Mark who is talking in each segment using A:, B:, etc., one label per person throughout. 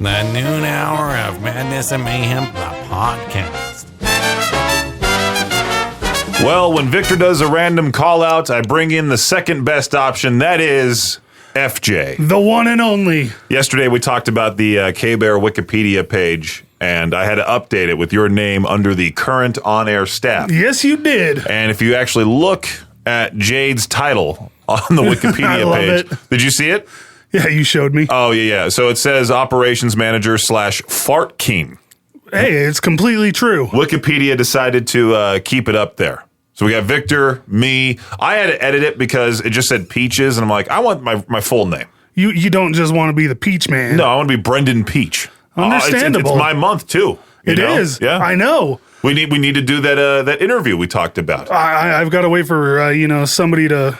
A: The noon hour of Madness and Mayhem, the podcast.
B: Well, when Victor does a random call out, I bring in the second best option. That is FJ.
C: The one and only.
B: Yesterday, we talked about the K-Bear Wikipedia page, and I had to update it with your name under the current on-air staff.
C: Yes, you did.
B: And if you actually look at Jade's title on the Wikipedia page, did you see it?
C: Yeah, you showed me.
B: Oh, yeah. So it says operations manager / fart king.
C: Hey, it's completely true.
B: Wikipedia decided to keep it up there. So we got Victor, me. I had to edit it because it just said Peaches, and I'm like, I want my full name.
C: You don't just want to be the Peach Man.
B: No, I want to be Brendan Peach.
C: Understandable.
B: It's my month too.
C: It is.
B: Yeah,
C: I know.
B: We need to do that interview we talked about.
C: I've got to wait for somebody to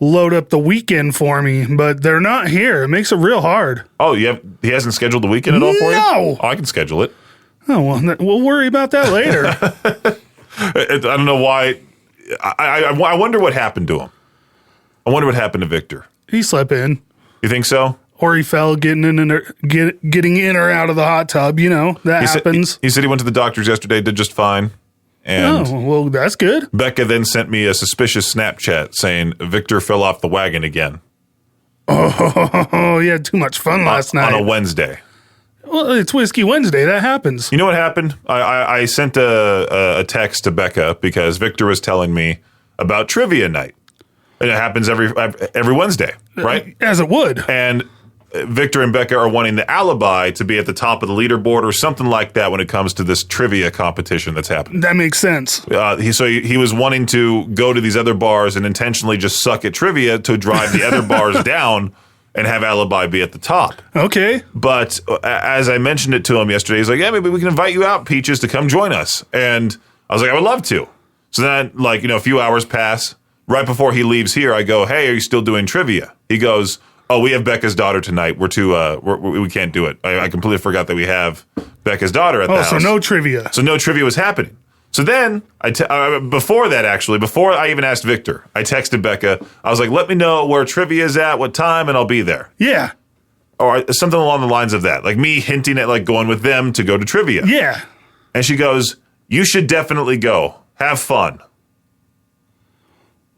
C: load up the weekend for me, but they're not here. It makes it real hard.
B: Oh, he hasn't scheduled the weekend at all for you?
C: No.
B: Oh, I can schedule it.
C: Oh, well, we'll worry about that later.
B: I don't know why. I wonder what happened to him. I wonder what happened to Victor.
C: He slept in.
B: You think so?
C: Or he fell getting in or out of the hot tub. You know, that happens.
B: He said he went to the doctors yesterday, did just fine. And
C: well, that's good.
B: Becca then sent me a suspicious Snapchat saying Victor fell off the wagon again.
C: Oh, he had too much fun last night.
B: On a Wednesday.
C: Well, it's Whiskey Wednesday. That happens.
B: You know what happened? I sent a text to Becca because Victor was telling me about trivia night. And it happens every Wednesday, right?
C: As it would.
B: And Victor and Becca are wanting the alibi to be at the top of the leaderboard or something like that when it comes to this trivia competition that's happening.
C: That makes sense.
B: He was wanting to go to these other bars and intentionally just suck at trivia to drive the other bars down and have alibi be at the top.
C: Okay.
B: But as I mentioned it to him yesterday, he's like, yeah, maybe we can invite you out, Peaches, to come join us. And I was like, I would love to. So then, a few hours pass. Right before he leaves here, I go, hey, are you still doing trivia? He goes, oh, we have Becca's daughter tonight. We're too, we can't do it. I completely forgot that we have Becca's daughter at the house.
C: So no trivia.
B: So no trivia was happening. So then, before I even asked Victor, I texted Becca. I was like, let me know where trivia is at, what time, and I'll be there.
C: Yeah.
B: Or something along the lines of that. Like me hinting at going with them to go to trivia.
C: Yeah.
B: And she goes, you should definitely go. Have fun.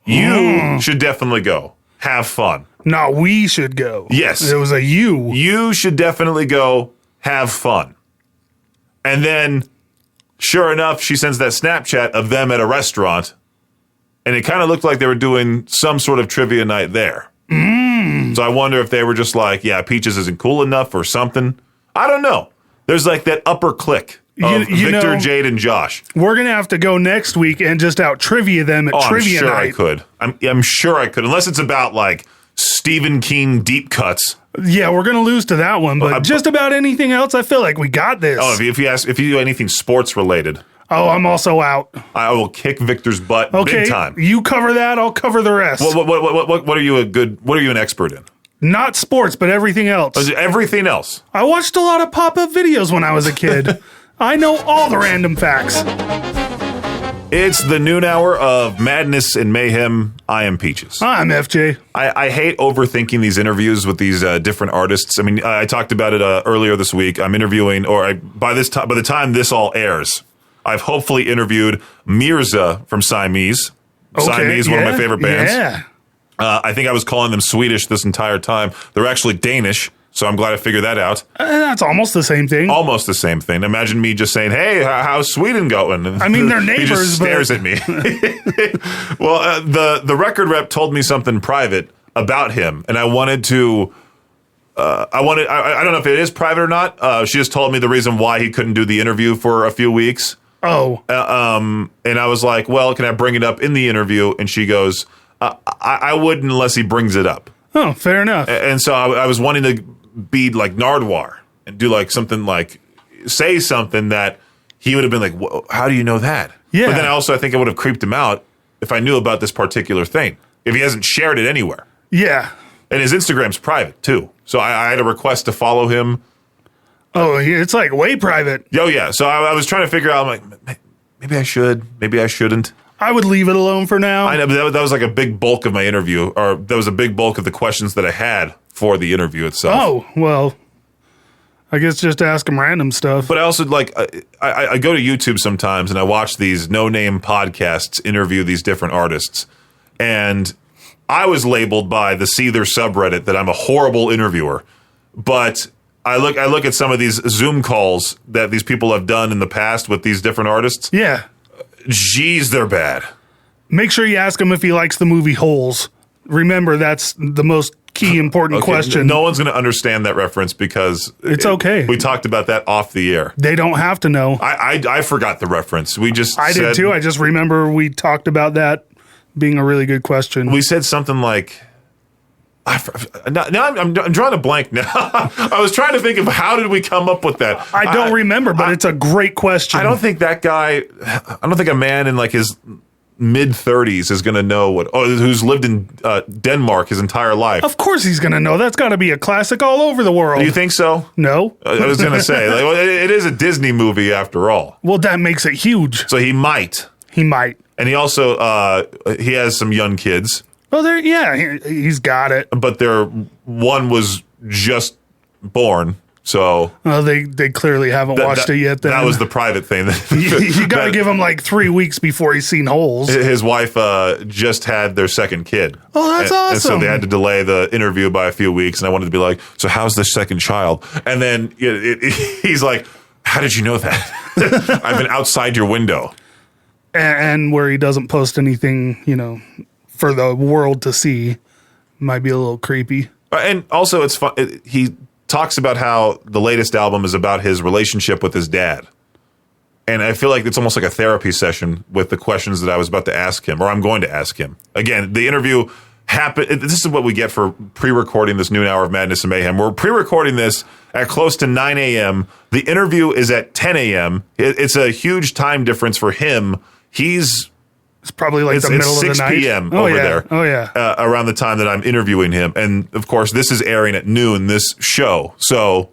B: You should definitely go. Have fun.
C: No, we should go.
B: Yes.
C: It was a you.
B: You should definitely go. Have fun. And then, sure enough, she sends that Snapchat of them at a restaurant. And it kind of looked like they were doing some sort of trivia night there. So I wonder if they were just like, yeah, Peaches isn't cool enough or something. I don't know. There's that upper clique of Victor, Jade, and Josh.
C: We're going to have to go next week and just out trivia them at trivia night.
B: I'm sure I could. I'm sure I could. Unless it's about Stephen King deep cuts.
C: Yeah, we're going to lose to that one. But just about anything else, I feel like we got this.
B: Oh, if you do anything sports related.
C: Oh, I'm also out.
B: I will kick Victor's butt big time.
C: You cover that, I'll cover the rest.
B: What are you an expert in?
C: Not sports, but everything else.
B: Everything else.
C: I watched a lot of pop-up videos when I was a kid. I know all the random facts.
B: It's the noon hour of Madness and Mayhem. I am Peaches.
C: I'm FJ.
B: I hate overthinking these interviews with these different artists. I mean, I talked about it earlier this week. I'm interviewing, by the time this all airs, I've hopefully interviewed Mirza from Siamese. Okay, Siamese, one of my favorite bands.
C: Yeah.
B: I think I was calling them Swedish this entire time. They're actually Danish, so I'm glad I figured that out.
C: That's almost the same thing.
B: Almost the same thing. Imagine me just saying, hey, how's Sweden going?
C: I mean, they're neighbors.
B: He just stares at me. Well, the record rep told me something private about him, and I wanted to... I don't know if it is private or not. She just told me the reason why he couldn't do the interview for a few weeks.
C: Oh.
B: And I was like, well, can I bring it up in the interview? And she goes... I wouldn't unless he brings it up.
C: Oh, fair enough.
B: And so I was wanting to be like Nardwuar and do something say something that he would have been like, how do you know that?
C: Yeah.
B: But then I think it would have creeped him out if I knew about this particular thing, if he hasn't shared it anywhere.
C: Yeah.
B: And his Instagram's private too. So I had a request to follow him.
C: Oh, it's way private.
B: Oh, yeah. So I was trying to figure out, I'm like, maybe I should, maybe I shouldn't.
C: I would leave it alone for now.
B: I know, but that was a big bulk of my interview, or that was a big bulk of the questions that I had for the interview itself.
C: Oh, well, I guess just ask him random stuff.
B: But I also like I go to YouTube sometimes and I watch these no-name podcasts interview these different artists, and I was labeled by the Seether subreddit that I'm a horrible interviewer. But I look at some of these Zoom calls that these people have done in the past with these different artists.
C: Yeah.
B: Geez, they're bad.
C: Make sure you ask him if he likes the movie Holes. Remember, that's the most key important question.
B: No one's going to understand that reference because
C: it's okay.
B: We talked about that off the air.
C: They don't have to know.
B: I forgot the reference.
C: I did too. I just remember we talked about that being a really good question.
B: We said something like, now I'm drawing a blank now. I was trying to think of how did we come up with that.
C: I don't remember, but it's a great question.
B: I don't think a man in like his mid-30s is going to know who's lived in Denmark his entire life.
C: Of course he's going to know. That's got to be a classic all over the world.
B: Do you think so?
C: No.
B: I was going to say, it is a Disney movie after all.
C: Well, that makes it huge.
B: So he might.
C: He might.
B: And he also, he has some young kids.
C: Well, he's got it.
B: But one was just born. So
C: they clearly haven't watched it yet. Then
B: that was the private thing.
C: You got to give him like 3 weeks before he's seen Holes.
B: His wife just had their second kid.
C: Oh, that's awesome!
B: And so they had to delay the interview by a few weeks. And I wanted to be like, "So how's the second child?" And then he's like, "How did you know that? I've been outside your window."
C: And where he doesn't post anything, for the world to see, might be a little creepy.
B: And also, it's fun. He talks about how the latest album is about his relationship with his dad. And I feel like it's almost like a therapy session with the questions that I was about to ask him, or I'm going to ask him. Again, the interview happened. This is what we get for pre-recording this noon hour of Madness and Mayhem. We're pre-recording this at close to 9 a.m. The interview is at 10 a.m. It's a huge time difference for him.
C: It's probably like the middle of the night.
B: 6 p.m. over there.
C: Oh, yeah.
B: Around the time that I'm interviewing him. And, of course, this is airing at noon, this show. So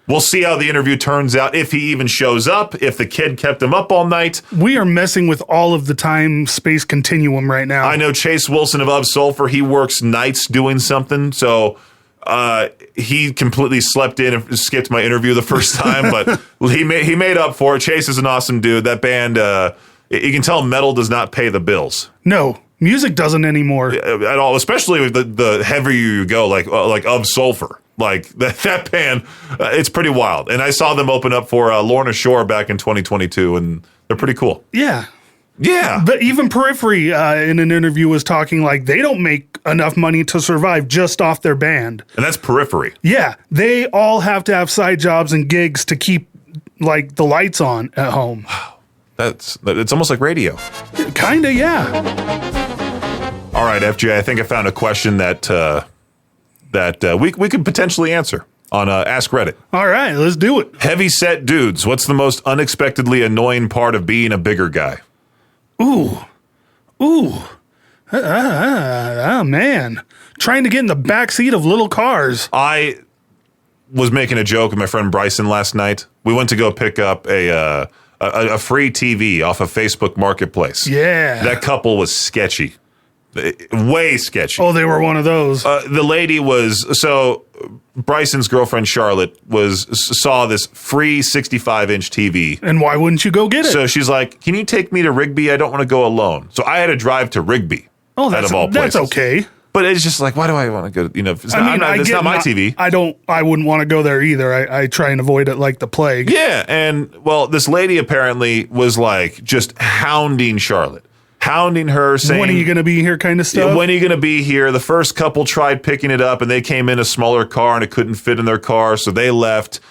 B: we'll see how the interview turns out, if he even shows up, if the kid kept him up all night.
C: We are messing with all of the time-space continuum right now.
B: I know Chase Wilson of Of Sulfur, he works nights doing something. So he completely slept in and skipped my interview the first time. But he made up for it. Chase is an awesome dude. That band... you can tell metal does not pay the bills.
C: No, music doesn't anymore
B: at all. Especially with the heavier you go, like Of Sulfur, like that band. It's pretty wild. And I saw them open up for Lorna Shore back in 2022, and they're pretty cool.
C: Yeah.
B: But
C: even Periphery in an interview was talking like they don't make enough money to survive just off their band.
B: And that's Periphery.
C: Yeah, they all have to have side jobs and gigs to keep like the lights on at home.
B: It's almost like radio.
C: Kinda, yeah.
B: All right, FJ, I think I found a question that we could potentially answer on Ask Reddit.
C: All right, let's do it.
B: Heavy set dudes, what's the most unexpectedly annoying part of being a bigger guy?
C: Ooh. Man. Trying to get in the back seat of little cars.
B: I was making a joke with my friend Bryson last night. We went to go pick up a free TV off of Facebook Marketplace.
C: Yeah.
B: That couple was sketchy. Way sketchy.
C: Oh, they were one of those.
B: The lady so Bryson's girlfriend Charlotte saw this free 65-inch TV.
C: And why wouldn't you go get it?
B: So she's like, "Can you take me to Rigby? I don't want to go alone." So I had to drive to Rigby.
C: Oh, that's okay.
B: But it's just like, why do I want to go? It's not my TV.
C: I wouldn't want to go there either. I try and avoid it like the plague.
B: Yeah, and well, this lady apparently was like just hounding Charlotte, hounding her, saying,
C: "When are you going to be here?" kind of stuff.
B: When are you going to be here? The first couple tried picking it up, and they came in a smaller car, and it couldn't fit in their car, so they left.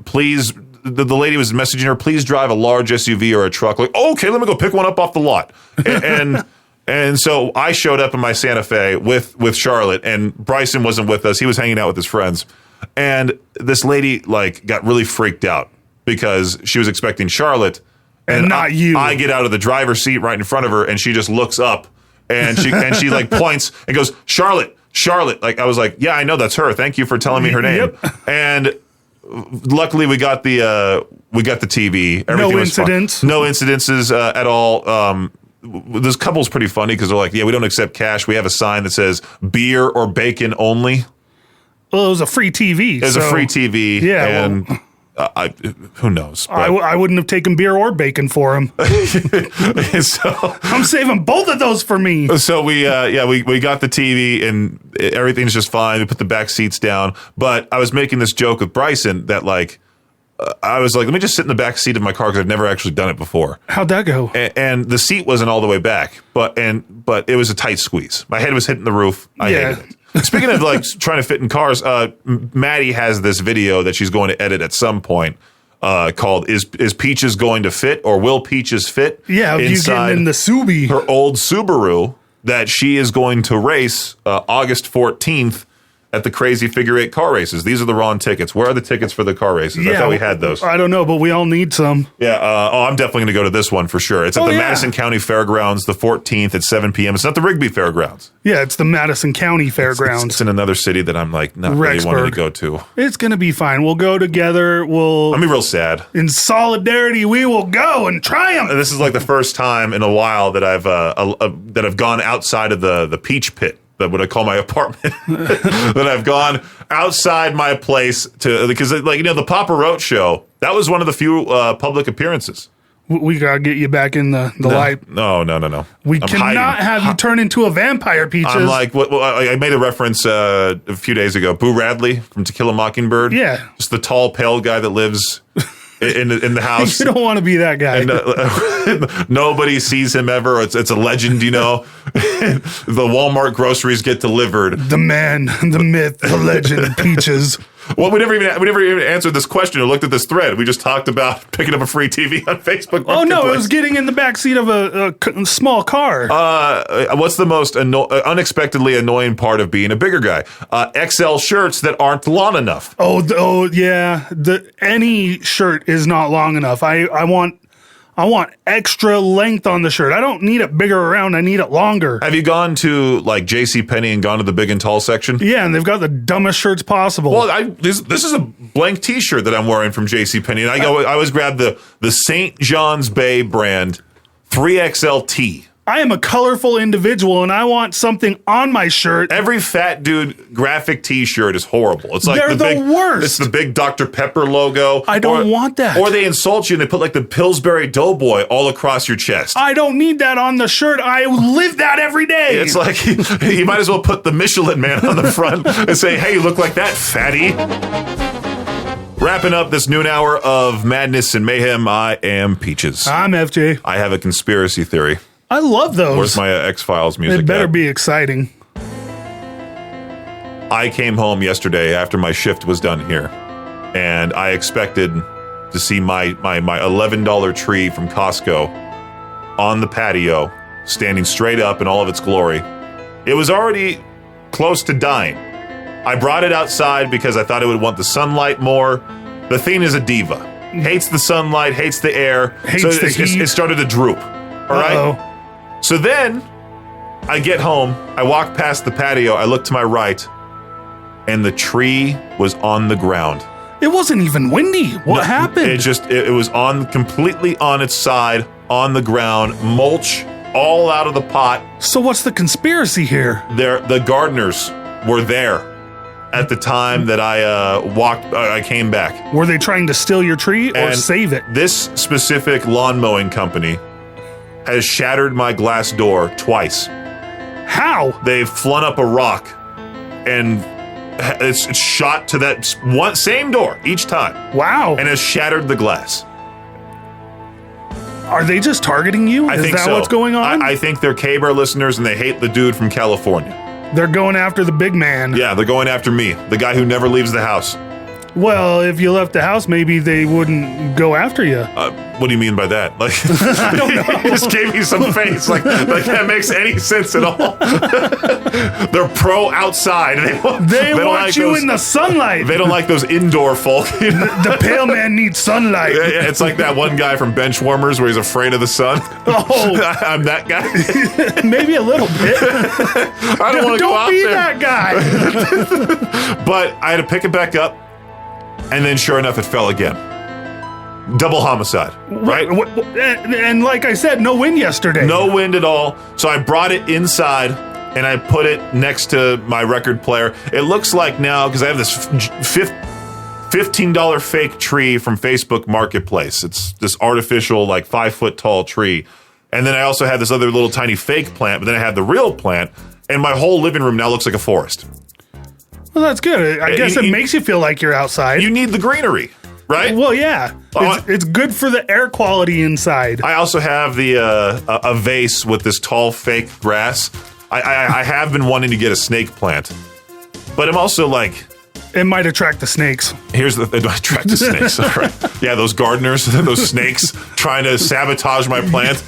B: Please, the lady was messaging her, "Please drive a large SUV or a truck." Like, okay, let me go pick one up off the lot, and. And so I showed up in my Santa Fe with Charlotte, and Bryson wasn't with us. He was hanging out with his friends. And this lady got really freaked out because she was expecting Charlotte.
C: And not you.
B: I get out of the driver's seat right in front of her, and she just looks up and she points and goes, Charlotte. Like, I was like, yeah, I know that's her. Thank you for telling me her name. Yep. And luckily we got the TV. Everything
C: no
B: was
C: incidents.
B: Fine. No incidences at all. This couple's pretty funny because they're like, yeah, we don't accept cash. We have a sign that says beer or bacon only.
C: Well, it was a free TV.
B: It was a free TV.
C: Yeah,
B: and who knows?
C: I wouldn't have taken beer or bacon for him.
B: So
C: I'm saving both of those for me.
B: So we got the TV and everything's just fine. We put the back seats down, but I was making this joke with Bryson that like I was like, let me just sit in the back seat of my car because I've never actually done it before.
C: How'd that go?
B: And the seat wasn't all the way back, but it was a tight squeeze. My head was hitting the roof. I hated it. Speaking of like trying to fit in cars, Maddie has this video that she's going to edit at some point called "Is Peaches Going to Fit or Will Peaches Fit?"
C: Yeah, you getting in the Subi,
B: her old Subaru that she is going to race August 14th at the Crazy Figure 8 car races. These are the wrong tickets. Where are the tickets for the car races? I thought we had those.
C: I don't know, but we all need some.
B: Yeah. I'm definitely going to go to this one for sure. It's at the Madison County Fairgrounds, the 14th at 7 p.m. It's not the Rigby Fairgrounds.
C: Yeah, it's the Madison County Fairgrounds.
B: It's in another city that I'm like not really wanting to go to.
C: It's going to be fine. We'll go together.
B: I'll be real sad.
C: In solidarity, we will go and triumph.
B: This is like the first time in a while that I've gone outside of the Peach Pit. That what I call my apartment. That I've gone outside my place because like the Papa Roach show. That was one of the few public appearances.
C: We gotta get you back in the light.
B: No.
C: We cannot have you turn into a vampire, Peaches.
B: I'm like, I made a reference a few days ago. Boo Radley from To Kill a Mockingbird.
C: Yeah,
B: just the tall, pale guy that lives in the house.
C: You don't want to be that guy.
B: And, nobody sees him ever. It's a legend, The Walmart groceries get delivered.
C: The man, the myth, the legend, Peaches.
B: Well, we never even answered this question or looked at this thread. We just talked about picking up a free TV on Facebook.
C: Oh no, it was getting in the backseat of a small car.
B: What's the most unexpectedly annoying part of being a bigger guy? XL shirts that aren't long enough.
C: Oh yeah. Any shirt is not long enough. I want extra length on the shirt. I don't need it bigger around. I need it longer.
B: Have you gone to like JCPenney and gone to the big and tall section?
C: Yeah, and they've got the dumbest shirts possible.
B: Well, this is a blank T-shirt that I'm wearing from JCPenney, and I always grab the St. John's Bay brand 3XL T.
C: I am a colorful individual, and I want something on my shirt.
B: Every fat dude graphic T-shirt is horrible. It's like
C: They're the worst.
B: It's the big Dr. Pepper logo.
C: I don't want that.
B: Or they insult you and they put like the Pillsbury Doughboy all across your chest.
C: I don't need that on the shirt. I live that every day.
B: It's like you might as well put the Michelin Man on the front and say, "Hey, you look like that, fatty." Wrapping up this noon hour of madness and mayhem, I am Peaches.
C: I'm FJ.
B: I have a conspiracy theory.
C: I love those.
B: Where's my X-Files music?
C: It better
B: at?
C: be exciting.
B: I came home yesterday after my shift was done here, and I expected to see my $11 tree from Costco on the patio, standing straight up in all of its glory. It was already close to dying. I brought it outside because I thought it would want the sunlight more. The thing is a diva. Hates the sunlight, hates the air.
C: Hates the heat.
B: It started to droop. All right? So then I get home, I walk past the patio, I look to my right, and the tree was on the ground.
C: It wasn't even windy. What happened?
B: It was completely on its side, on the ground, mulch all out of the pot.
C: So what's the conspiracy here?
B: The gardeners were there at the time that I came back.
C: Were they trying to steal your tree or save it?
B: This specific lawn mowing company has shattered my glass door twice.
C: How?
B: They've flung up a rock and it's shot to that same door each time.
C: Wow.
B: And has shattered the glass.
C: Are they just targeting you?
B: I think
C: Is that
B: so.
C: what's going on?
B: I think they're K-Bear listeners and they hate the dude from California.
C: They're going after the big man.
B: Yeah, they're going after me, the guy who never leaves the house.
C: Well, if you left the house, maybe they wouldn't go after you.
B: What do you mean by that? Like,
C: I don't know.
B: He just gave me some face. Like that makes any sense at all. They're pro outside.
C: They want
B: like
C: you in the sunlight.
B: They don't like those indoor folk.
C: The pale man needs sunlight.
B: Yeah, it's like that one guy from Benchwarmers where he's afraid of the sun.
C: Oh,
B: I'm that guy.
C: Maybe a little bit.
B: I don't want to go out there.
C: Don't be that guy.
B: But I had to pick it back up, and then sure enough, it fell again. Double homicide, right?
C: And like I said, no wind yesterday.
B: No wind at all. So I brought it inside, and I put it next to my record player. It looks like now, because I have this $15 fake tree from Facebook Marketplace. It's this artificial, like 5 foot tall tree. And then I also have this other little tiny fake plant, but then I have the real plant, and my whole living room now looks like a forest.
C: Well, that's good. I guess it makes you feel like you're outside.
B: You need the greenery, right?
C: Well, yeah. It's good for the air quality inside.
B: I also have the a vase with this tall fake grass. I have been wanting to get a snake plant, but I'm also like,
C: it might attract the snakes.
B: Here's the attract the snakes. All right. Yeah, those gardeners, those snakes trying to sabotage my plant.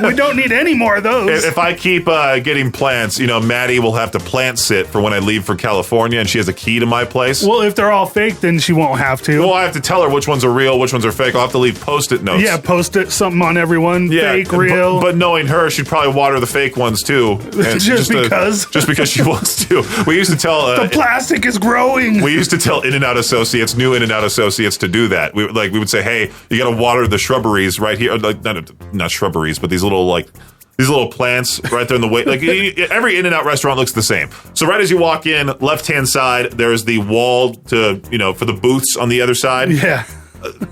C: We don't need any more of those.
B: If I keep getting plants, Maddie will have to plant sit for when I leave for California, and she has a key to my place.
C: Well, if they're all fake, then she won't have to.
B: Well, I have to tell her which ones are real, which ones are fake. I'll have to leave Post-it notes.
C: Yeah, Post-it something on everyone. Yeah, fake, real.
B: But knowing her, she'd probably water the fake ones too.
C: Just because
B: she wants to. We used to tell
C: the plastic is growing.
B: We used to tell In-N-Out associates, new In-N-Out associates, to do that. We would say, hey, you got to water the shrubberies right here. Like not shrubberies, but these little plants right there in the way. Like every In-N-Out restaurant looks the same. So right as you walk in, left-hand side, there's the wall to for the booths on the other side.
C: Yeah.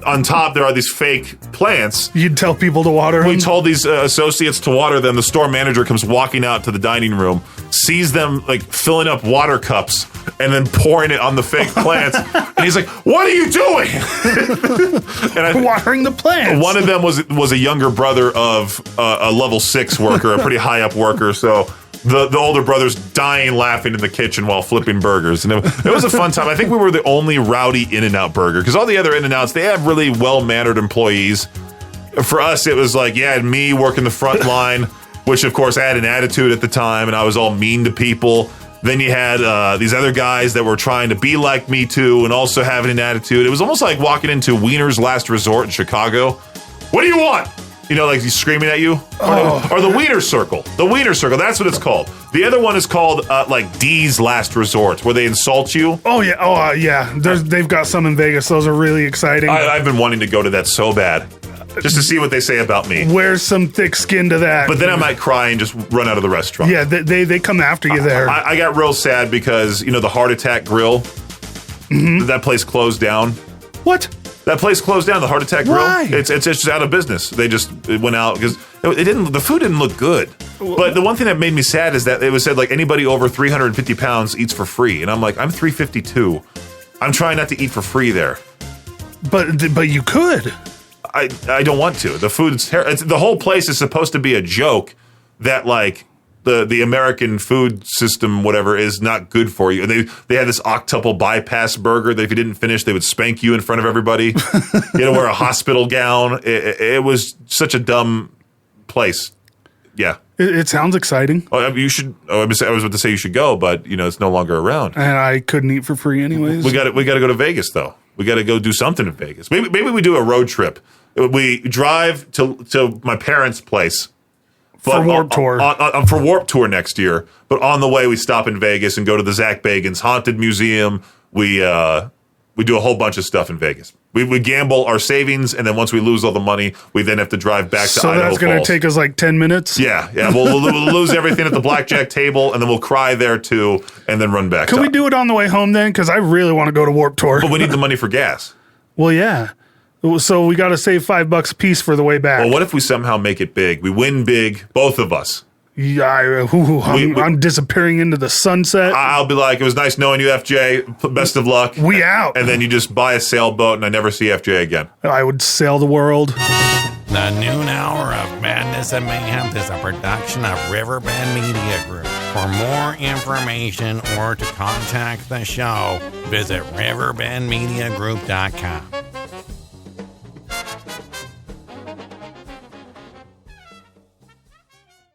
B: On top, there are these fake plants.
C: You'd tell people to water them?
B: We told these associates to water them. The store manager comes walking out to the dining room, sees them like filling up water cups and then pouring it on the fake plants. And he's like, "What are you doing?"
C: And watering the plants.
B: One of them was a younger brother of a level 6 worker, a pretty high up worker. So the older brother's dying laughing in the kitchen while flipping burgers. And it was a fun time. I think we were the only rowdy In-N-Out burger, because all the other In-N-Outs, they have really well-mannered employees. For us, it was like, me working the front line, which of course I had an attitude at the time, and I was all mean to people. Then you had these other guys that were trying to be like me too, and also having an attitude. It was almost like walking into Wiener's Last Resort in Chicago. What do you want? Like he's screaming at you. Or the Wiener Circle. The Wiener Circle, that's what it's called. The other one is called like D's Last Resort, where they insult you.
C: Oh, yeah. Yeah. They've got some in Vegas. Those are really exciting.
B: I've been wanting to go to that so bad, just to see what they say about me.
C: Wear some thick skin to that.
B: But then I might cry and just run out of the restaurant.
C: Yeah, they come after you there.
B: I got real sad because, the Heart Attack Grill, that place closed down.
C: What?
B: That place closed down, the Heart Attack Grill.
C: Why?
B: It's just out of business. It went out because the food didn't look good. But the one thing that made me sad is that it was said like anybody over 350 pounds eats for free. And I'm like, I'm 352. I'm trying not to eat for free there.
C: But you could.
B: I don't want to. The food's the whole place is supposed to be a joke that like the American food system, whatever, is not good for you. And they had this octuple bypass burger that if you didn't finish, they would spank you in front of everybody. You had to wear a hospital gown. It was such a dumb place. Yeah.
C: It sounds exciting.
B: Oh, you should. I was about to say you should go, but it's no longer around.
C: And I couldn't eat for free anyways.
B: We got to go to Vegas though. We got to go do something in Vegas. Maybe we do a road trip. We drive to my parents' place.
C: For Warped Tour.
B: For Warped Tour next year. But on the way, we stop in Vegas and go to the Zach Bagans Haunted Museum. We do a whole bunch of stuff in Vegas. We gamble our savings, and then once we lose all the money, we then have to drive back to Idaho Falls. So
C: that's going to take us like 10 minutes?
B: Yeah. We'll lose everything at the blackjack table, and then we'll cry there too, and then run back.
C: Can we do it on the way home then? Because I really want to go to Warped Tour.
B: But we need the money for gas.
C: Well, yeah. So we got to save $5 a piece for the way back.
B: Well, what if we somehow make it big? We win big, both of us.
C: Yeah, I'm disappearing into the sunset.
B: I'll be like, it was nice knowing you, FJ. Best of luck.
C: We out.
B: And then you just buy a sailboat, and I never see FJ again.
C: I would sail the world.
A: The noon hour of Madness and Mayhem is a production of Riverbend Media Group. For more information or to contact the show, visit riverbendmediagroup.com.